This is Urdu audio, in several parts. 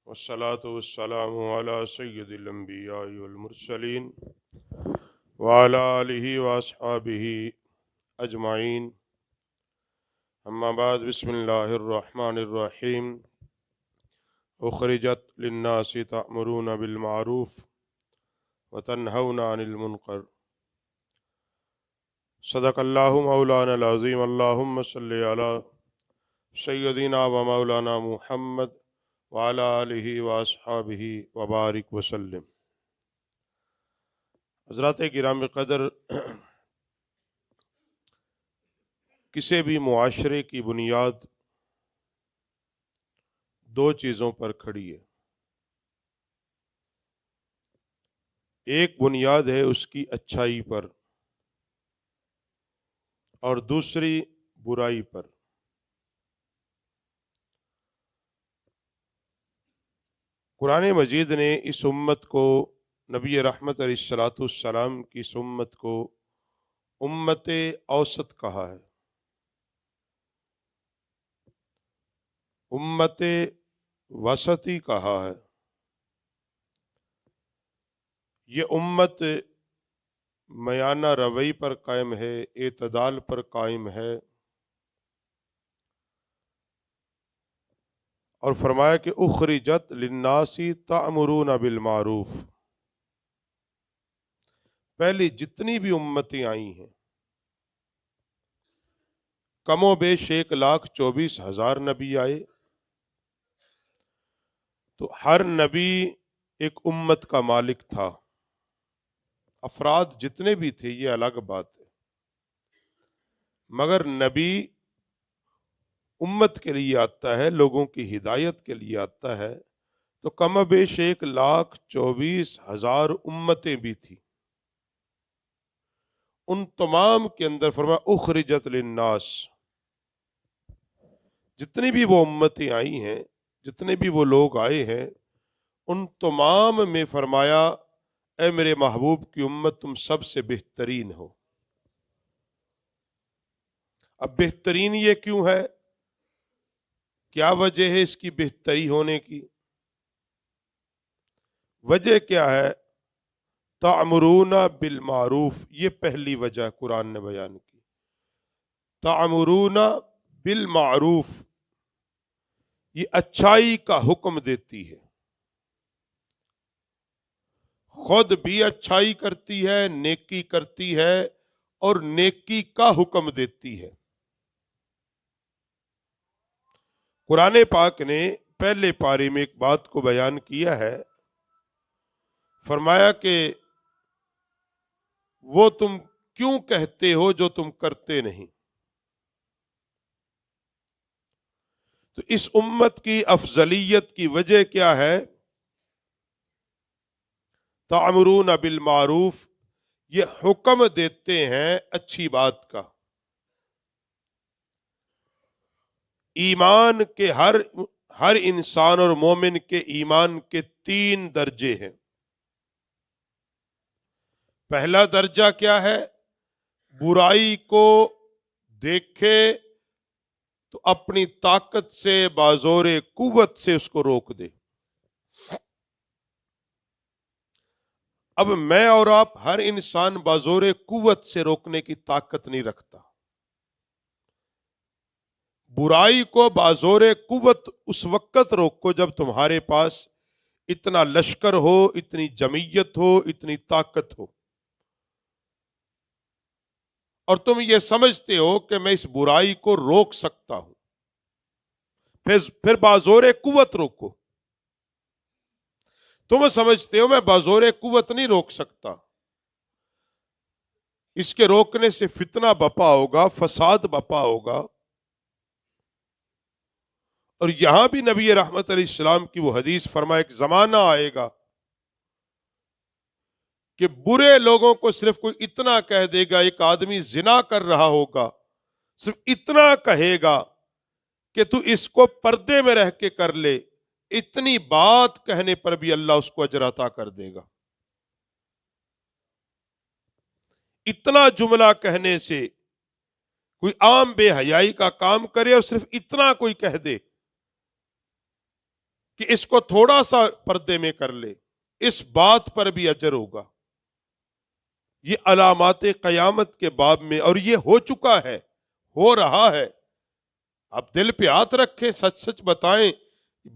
والصلاة والسلام على سید الانبیاء والمرسلین وعلى آلہ واصحابہ اجمعین، اما بعد، بسم اللہ الرحمن الرحیم۔ اخرجت للناس تأمرون بالمعروف وتنہون عن المنکر، صدق اللہ مولانا العظیم۔ اللہم صلی علی سیدنا و مولانا محمد وعلی آلہ واصحابہ وبارک وسلم۔ حضرات کرام قدر، کسی بھی معاشرے کی بنیاد دو چیزوں پر کھڑی ہے۔ ایک بنیاد ہے اس کی اچھائی پر اور دوسری برائی پر۔ قرآن مجید نے اس امت کو، نبی رحمت علیہ الصلاۃ والسلام کی اس امت کو امت اوسط کہا ہے، امت وسطی کہا ہے۔ یہ امت میانہ روی پر قائم ہے، اعتدال پر قائم ہے، اور فرمایا کہ اخرجت للناس تأمرون بالمعروف۔ پہلی جتنی بھی امتیں آئی ہیں، کم و بیش 1,24,000 نبی آئے، تو ہر نبی ایک امت کا مالک تھا۔ افراد جتنے بھی تھے یہ الگ بات ہے، مگر نبی امت کے لیے آتا ہے، لوگوں کی ہدایت کے لیے آتا ہے، تو کم و بیش 1,24,000 امتیں بھی تھی۔ ان تمام کے اندر فرمایا اخرجت للناس، جتنی بھی وہ امتیں آئی ہیں، جتنے بھی وہ لوگ آئے ہیں، ان تمام میں فرمایا اے میرے محبوب کی امت، تم سب سے بہترین ہو۔ اب بہترین یہ کیوں ہے؟ کیا وجہ ہے اس کی بہتری ہونے کی؟ وجہ کیا ہے؟ تأمرون بالمعروف، یہ پہلی وجہ قرآن نے بیان کی۔ تأمرون بالمعروف، یہ اچھائی کا حکم دیتی ہے، خود بھی اچھائی کرتی ہے، نیکی کرتی ہے، اور نیکی کا حکم دیتی ہے۔ قرآن پاک نے پہلے پارے میں ایک بات کو بیان کیا ہے، فرمایا کہ وہ تم کیوں کہتے ہو جو تم کرتے نہیں۔ تو اس امت کی افضلیت کی وجہ کیا ہے؟ تأمرون بالمعروف، یہ حکم دیتے ہیں اچھی بات کا۔ ایمان کے ہر انسان اور مومن کے ایمان کے 3 درجے ہیں۔ پہلا درجہ کیا ہے؟ برائی کو دیکھے تو اپنی طاقت سے، بازور قوت سے اس کو روک دے۔ اب میں اور آپ، ہر انسان بازور قوت سے روکنے کی طاقت نہیں رکھتا۔ برائی کو بازور قوت اس وقت روکو جب تمہارے پاس اتنا لشکر ہو، اتنی جمعیت ہو، اتنی طاقت ہو، اور تم یہ سمجھتے ہو کہ میں اس برائی کو روک سکتا ہوں، پھر بازور قوت روکو۔ تم سمجھتے ہو میں بازور قوت نہیں روک سکتا، اس کے روکنے سے فتنہ بپا ہوگا، فساد بپا ہوگا۔ اور یہاں بھی نبی رحمت علیہ السلام کی وہ حدیث فرمائے، ایک زمانہ آئے گا کہ برے لوگوں کو صرف کوئی اتنا کہہ دے گا، ایک آدمی زنا کر رہا ہوگا، صرف اتنا کہے گا کہ تو اس کو پردے میں رہ کے کر لے، اتنی بات کہنے پر بھی اللہ اس کو اجر عطا کر دے گا۔ اتنا جملہ کہنے سے کوئی عام بے حیائی کا کام کرے اور صرف اتنا کوئی کہہ دے کہ اس کو تھوڑا سا پردے میں کر لے، اس بات پر بھی اجر ہوگا۔ یہ علامات قیامت کے باب میں، اور یہ ہو چکا ہے، ہو رہا ہے۔ آپ دل پہ ہاتھ رکھیں، سچ سچ بتائیں،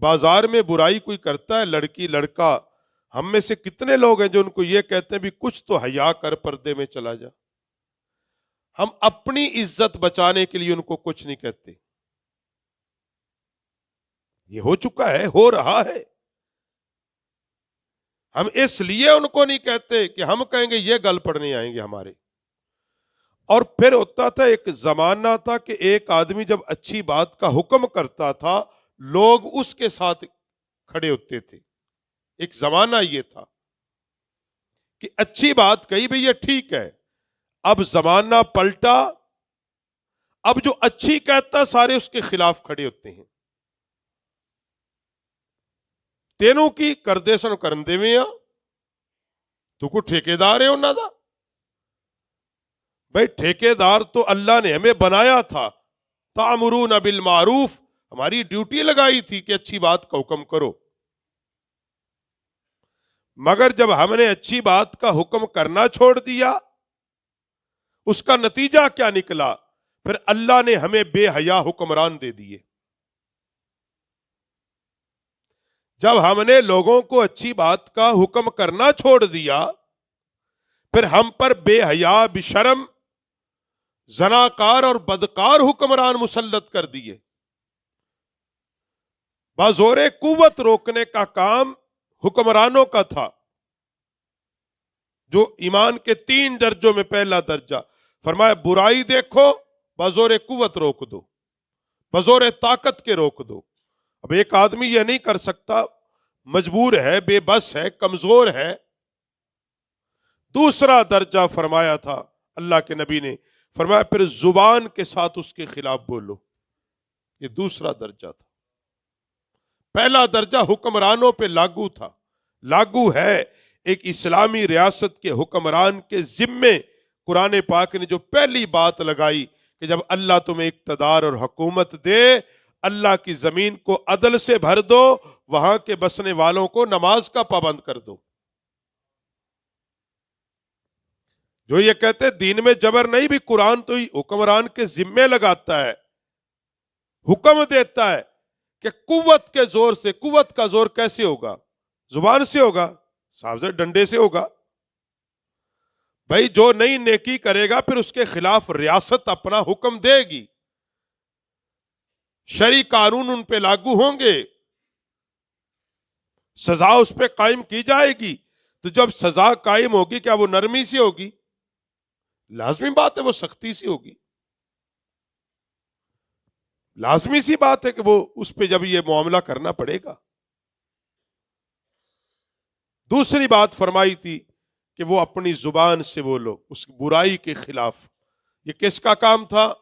بازار میں برائی کوئی کرتا ہے، لڑکی لڑکا، ہم میں سے کتنے لوگ ہیں جو ان کو یہ کہتے ہیں بھی کچھ تو حیا کر، پردے میں چلا جا۔ ہم اپنی عزت بچانے کے لیے ان کو کچھ نہیں کہتے۔ یہ ہو چکا ہے، ہو رہا ہے۔ ہم اس لیے ان کو نہیں کہتے کہ ہم کہیں گے یہ گل پڑنے آئیں گے ہمارے۔ اور پھر ہوتا تھا، ایک زمانہ تھا کہ ایک آدمی جب اچھی بات کا حکم کرتا تھا، لوگ اس کے ساتھ کھڑے ہوتے تھے۔ ایک زمانہ یہ تھا کہ اچھی بات کہی بھئی یہ ٹھیک ہے۔ اب زمانہ پلٹا، اب جو اچھی کہتا سارے اس کے خلاف کھڑے ہوتے ہیں۔ تینوں کی کردے سن کرندے میں آ، تو کو ٹھیکیدار ہے انہاں دا؟ بھائی ٹھیکیدار تو اللہ نے ہمیں بنایا تھا، تَأْمُرُونَ بِالْمَعْرُوفِ، ہماری ڈیوٹی لگائی تھی کہ اچھی بات کا حکم کرو۔ مگر جب ہم نے اچھی بات کا حکم کرنا چھوڑ دیا، اس کا نتیجہ کیا نکلا؟ پھر اللہ نے ہمیں بے حیا حکمران دے دیے۔ جب ہم نے لوگوں کو اچھی بات کا حکم کرنا چھوڑ دیا، پھر ہم پر بے حیا، بشرم، زناکار اور بدکار حکمران مسلط کر دیے۔ بازور قوت روکنے کا کام حکمرانوں کا تھا، جو ایمان کے 3 درجوں میں پہلا درجہ فرمایا برائی دیکھو، بازور قوت روک دو، بازور طاقت کے روک دو۔ اب ایک آدمی یہ نہیں کر سکتا، مجبور ہے، بے بس ہے، کمزور ہے۔ دوسرا درجہ فرمایا تھا اللہ کے نبی نے، فرمایا پھر زبان کے ساتھ اس کے خلاف بولو۔ یہ دوسرا درجہ تھا۔ پہلا درجہ حکمرانوں پہ لاگو تھا، لاگو ہے۔ ایک اسلامی ریاست کے حکمران کے ذمے قرآن پاک نے جو پہلی بات لگائی کہ جب اللہ تمہیں اقتدار اور حکومت دے، اللہ کی زمین کو عدل سے بھر دو، وہاں کے بسنے والوں کو نماز کا پابند کر دو۔ جو یہ کہتے دین میں جبر نہیں، بھی قرآن تو حکمران کے ذمے لگاتا ہے، حکم دیتا ہے کہ قوت کے زور سے۔ قوت کا زور کیسے ہوگا؟ زبان سے ہوگا، صاحب سے ڈنڈے سے ہوگا۔ بھائی جو نئی نیکی کرے گا پھر اس کے خلاف ریاست اپنا حکم دے گی، شرعی قانون ان پہ لاگو ہوں گے، سزا اس پہ قائم کی جائے گی۔ تو جب سزا قائم ہوگی کیا وہ نرمی سے ہوگی؟ لازمی بات ہے وہ سختی سے ہوگی۔ لازمی سی بات ہے کہ وہ اس پہ جب یہ معاملہ کرنا پڑے گا۔ دوسری بات فرمائی تھی کہ وہ اپنی زبان سے بولو اس برائی کے خلاف۔ یہ کس کا کام تھا؟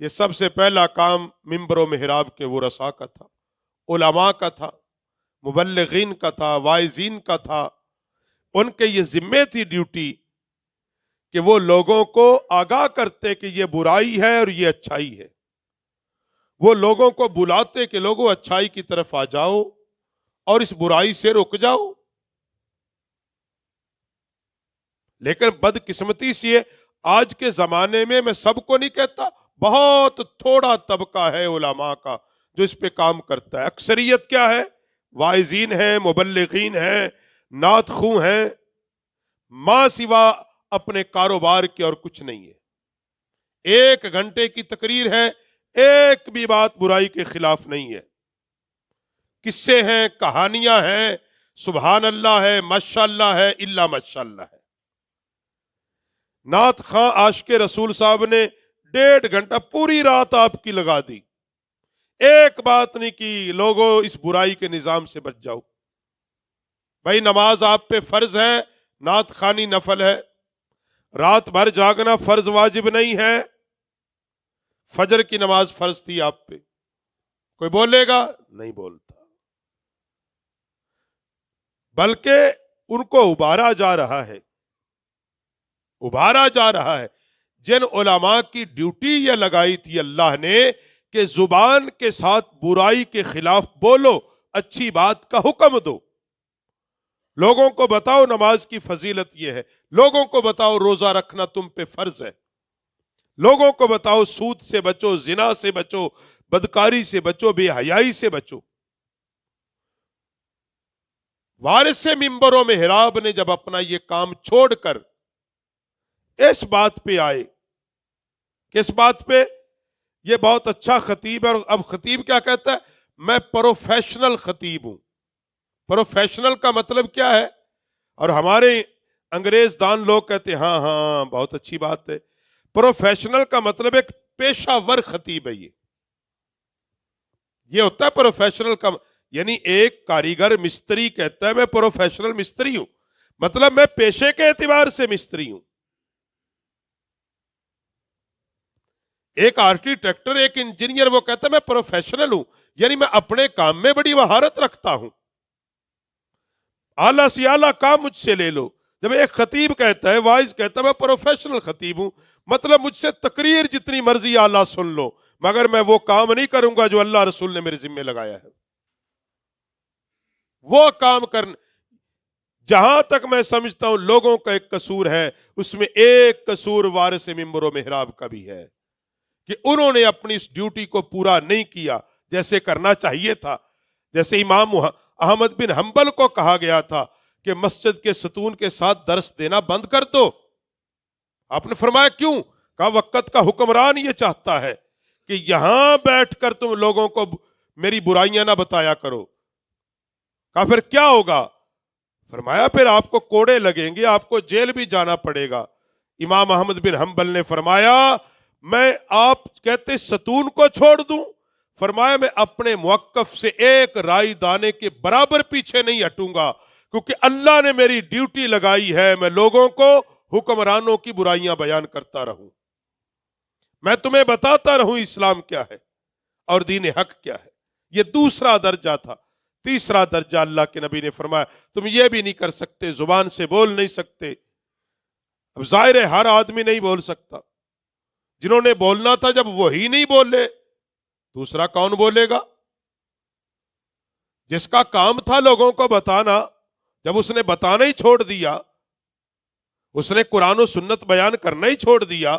یہ سب سے پہلا کام منبر و محراب کے ورثاء کا تھا، علماء کا تھا، مبلغین کا تھا، واعظین کا تھا۔ ان کے یہ ذمہ تھی، ڈیوٹی، کہ وہ لوگوں کو آگاہ کرتے کہ یہ برائی ہے اور یہ اچھائی ہے۔ وہ لوگوں کو بلاتے کہ لوگوں اچھائی کی طرف آ جاؤ اور اس برائی سے رک جاؤ۔ لیکن بدقسمتی سے آج کے زمانے میں سب کو نہیں کہتا، بہت تھوڑا طبقہ ہے علماء کا جو اس پہ کام کرتا ہے۔ اکثریت کیا ہے؟ واعظین ہیں، مبلغین ہیں، نعت خواں ہیں، ماں سوا اپنے کاروبار کے اور کچھ نہیں ہے۔ 1 گھنٹے کی تقریر ہے، ایک بھی بات برائی کے خلاف نہیں ہے۔ قصے ہیں، کہانیاں ہیں، سبحان اللہ ہے، ماشاءاللہ ہے، الا ماشاءاللہ ہے۔ نعت خواں عاشق رسول صاحب نے 1.5 گھنٹہ پوری رات آپ کی لگا دی، ایک بات نہیں کی لوگوں اس برائی کے نظام سے بچ جاؤ۔ بھائی نماز آپ پہ فرض ہے، نعت خوانی نفل ہے۔ رات بھر جاگنا فرض واجب نہیں ہے۔ فجر کی نماز فرض تھی آپ پہ، کوئی بولے گا؟ نہیں بولتا۔ بلکہ ان کو ابھارا جا رہا ہے، ابھارا جا رہا ہے۔ جن علماء کی ڈیوٹی یہ لگائی تھی اللہ نے کہ زبان کے ساتھ برائی کے خلاف بولو، اچھی بات کا حکم دو، لوگوں کو بتاؤ نماز کی فضیلت یہ ہے، لوگوں کو بتاؤ روزہ رکھنا تم پہ فرض ہے، لوگوں کو بتاؤ سود سے بچو، زنا سے بچو، بدکاری سے بچو، بے حیائی سے بچو۔ وارث منبر و محراب نے جب اپنا یہ کام چھوڑ کر اس بات پہ آئے، کس بات پہ؟ یہ بہت اچھا خطیب ہے، اور اب خطیب کیا کہتا ہے؟ میں پروفیشنل خطیب ہوں۔ پروفیشنل کا مطلب کیا ہے؟ اور ہمارے انگریز دان لوگ کہتے ہیں ہاں ہاں بہت اچھی بات ہے، پروفیشنل کا مطلب ایک پیشہ ور خطیب ہے۔ یہ ہوتا ہے پروفیشنل کا، یعنی ایک کاریگر مستری کہتا ہے میں پروفیشنل مستری ہوں، مطلب میں پیشے کے اعتبار سے مستری ہوں۔ ایک آرکیٹیکٹر، ایک انجینئر، وہ کہتا ہے میں پروفیشنل ہوں، یعنی میں اپنے کام میں بڑی مہارت رکھتا ہوں، اعلیٰ سے اعلیٰ کام مجھ سے لے لو۔ جب ایک خطیب کہتا ہے، وائز کہتا ہے میں پروفیشنل خطیب ہوں، مطلب مجھ سے تقریر جتنی مرضی اعلیٰ سن لو، مگر میں وہ کام نہیں کروں گا جو اللہ رسول نے میرے ذمہ لگایا ہے۔ وہ کام کرنا، جہاں تک میں سمجھتا ہوں لوگوں کا ایک قصور ہے، اس میں ایک قصور وارث منبر و محراب کا بھی ہے کہ انہوں نے اپنی اس ڈیوٹی کو پورا نہیں کیا جیسے کرنا چاہیے تھا۔ جیسے امام احمد بن حنبل کو کہا گیا تھا کہ مسجد کے ستون کے ساتھ درس دینا بند کر دو، آپ نے فرمایا کیوں؟ کہا وقت کا حکمران یہ چاہتا ہے کہ یہاں بیٹھ کر تم لوگوں کو میری برائیاں نہ بتایا کرو۔ کہا پھر کیا ہوگا؟ فرمایا پھر آپ کو کوڑے لگیں گے، آپ کو جیل بھی جانا پڑے گا۔ امام احمد بن حنبل نے فرمایا میں آپ کہتے ستون کو چھوڑ دوں؟ فرمایا میں اپنے موقف سے ایک رائی دانے کے برابر پیچھے نہیں ہٹوں گا، کیونکہ اللہ نے میری ڈیوٹی لگائی ہے میں لوگوں کو حکمرانوں کی برائیاں بیان کرتا رہوں، میں تمہیں بتاتا رہوں اسلام کیا ہے اور دین حق کیا ہے۔ یہ دوسرا درجہ تھا۔ تیسرا درجہ اللہ کے نبی نے فرمایا تم یہ بھی نہیں کر سکتے، زبان سے بول نہیں سکتے۔ اب ظاہر ہے ہر آدمی نہیں بول سکتا، جنہوں نے بولنا تھا جب وہی نہیں بولے، دوسرا کون بولے گا؟ جس کا کام تھا لوگوں کو بتانا، جب اس نے بتانا ہی چھوڑ دیا، اس نے قرآن و سنت بیان کرنا ہی چھوڑ دیا،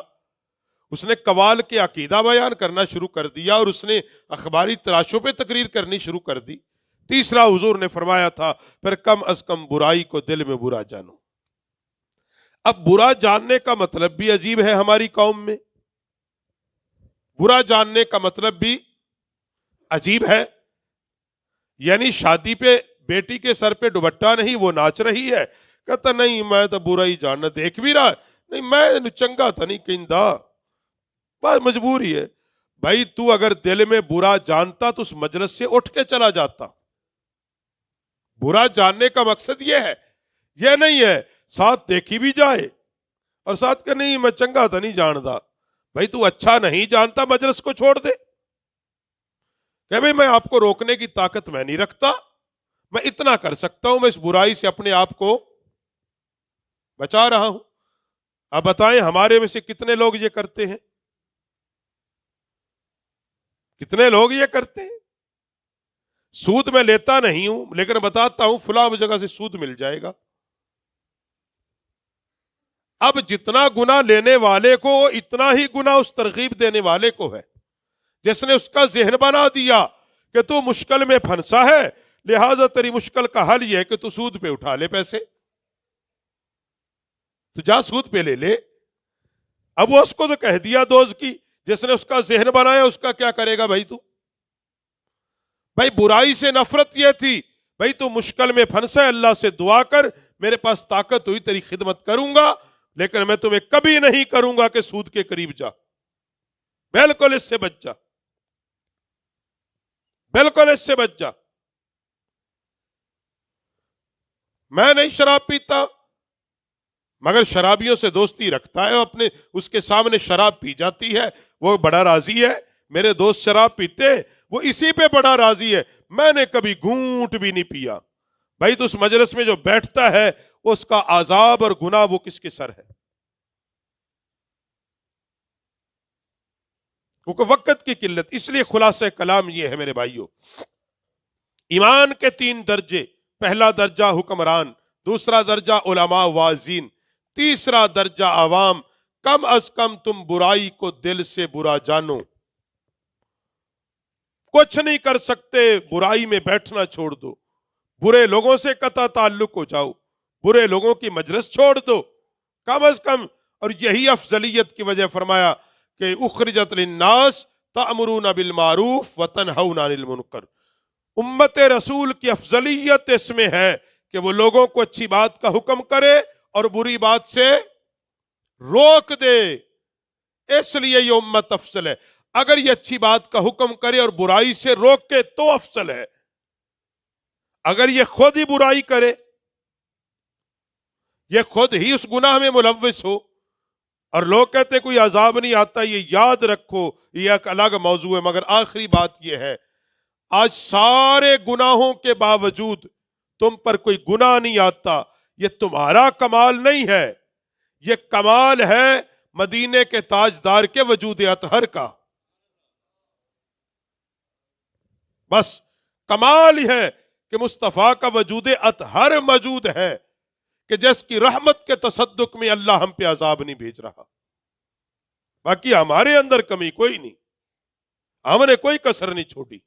اس نے قوال کے عقیدہ بیان کرنا شروع کر دیا، اور اس نے اخباری تراشوں پہ تقریر کرنی شروع کر دی۔ تیسرا حضور نے فرمایا تھا پھر کم از کم برائی کو دل میں برا جانو۔ اب برا جاننے کا مطلب بھی عجیب ہے ہماری قوم میں، برا جاننے کا مطلب بھی عجیب ہے، یعنی شادی پہ بیٹی کے سر پہ دوپٹہ نہیں، وہ ناچ رہی ہے، کہتا نہیں میں تو برا ہی جاننا، دیکھ بھی رہا نہیں میں چنگا تھا نہیں کہندا، بس مجبوری ہے۔ بھائی تو اگر دل میں برا جانتا تو اس مجلس سے اٹھ کے چلا جاتا۔ برا جاننے کا مقصد یہ ہے، یہ نہیں ہے ساتھ دیکھی بھی جائے اور ساتھ کہ نہیں میں چنگا تھا نہیں جاندا۔ بھائی تو اچھا نہیں جانتا مجلس کو چھوڑ دے، کہ بھائی میں آپ کو روکنے کی طاقت میں نہیں رکھتا، میں اتنا کر سکتا ہوں میں اس برائی سے اپنے آپ کو بچا رہا ہوں۔ اب بتائیں ہمارے میں سے کتنے لوگ یہ کرتے ہیں؟ کتنے لوگ یہ کرتے ہیں؟ سود میں لیتا نہیں ہوں لیکن بتاتا ہوں فلاں جگہ سے سود مل جائے گا۔ اب جتنا گناہ لینے والے کو اتنا ہی گناہ اس ترغیب دینے والے کو ہے، جس نے اس کا ذہن بنا دیا کہ تو مشکل میں پھنسا ہے، لہذا تیری مشکل کا حل یہ ہے کہ تو سود پہ اٹھا لے پیسے، تو جا سود پہ لے لے۔ اب وہ اس کو تو کہہ دیا دوز کی، جس نے اس کا ذہن بنایا اس کا کیا کرے گا بھائی تو؟ بھائی برائی سے نفرت یہ تھی، بھائی تو مشکل میں پھنسا ہے، اللہ سے دعا کر، میرے پاس طاقت ہوئی تیری خدمت کروں گا، لیکن میں تمہیں کبھی نہیں کروں گا کہ سود کے قریب جا، بالکل اس سے بچ جا، بالکل اس سے بچ جا۔ میں نہیں شراب پیتا، مگر شرابیوں سے دوستی رکھتا ہے، اپنے اس کے سامنے شراب پی جاتی ہے، وہ بڑا راضی ہے۔ میرے دوست شراب پیتے وہ اسی پہ بڑا راضی ہے، میں نے کبھی گھونٹ بھی نہیں پیا۔ بھائی تو اس مجلس میں جو بیٹھتا ہے اس کا عذاب اور گناہ وہ کس کے سر ہے؟ کیونکہ وقت کی قلت۔ اس لیے خلاصہ کلام یہ ہے میرے بھائیوں، ایمان کے 3 درجے، پہلا درجہ حکمران، دوسرا درجہ علماء واعظین، تیسرا درجہ عوام۔ کم از کم تم برائی کو دل سے برا جانو، کچھ نہیں کر سکتے، برائی میں بیٹھنا چھوڑ دو، برے لوگوں سے قطع تعلق ہو جاؤ، برے لوگوں کی مجلس چھوڑ دو کم از کم۔ اور یہی افضلیت کی وجہ فرمایا کہ اخرجت للناس تأمرون بالمعروف وتنہون عن المنکر۔ امت رسول کی افضلیت اس میں ہے کہ وہ لوگوں کو اچھی بات کا حکم کرے اور بری بات سے روک دے، اس لیے یہ امت افضل ہے۔ اگر یہ اچھی بات کا حکم کرے اور برائی سے روکے تو افضل ہے، اگر یہ خود ہی برائی کرے، یہ خود ہی اس گناہ میں ملوث ہو اور لوگ کہتے کوئی عذاب نہیں آتا، یہ یاد رکھو یہ ایک الگ موضوع ہے، مگر آخری بات یہ ہے، آج سارے گناہوں کے باوجود تم پر کوئی گناہ نہیں آتا، یہ تمہارا کمال نہیں ہے، یہ کمال ہے مدینے کے تاجدار کے وجود اطہر کا۔ بس کمال ہی ہے کہ مصطفیٰ کا وجود اطہر موجود ہے، کہ جس کی رحمت کے تصدق میں اللہ ہم پہ عذاب نہیں بھیج رہا۔ باقی ہمارے اندر کمی کوئی نہیں، ہم نے کوئی کسر نہیں چھوڑی۔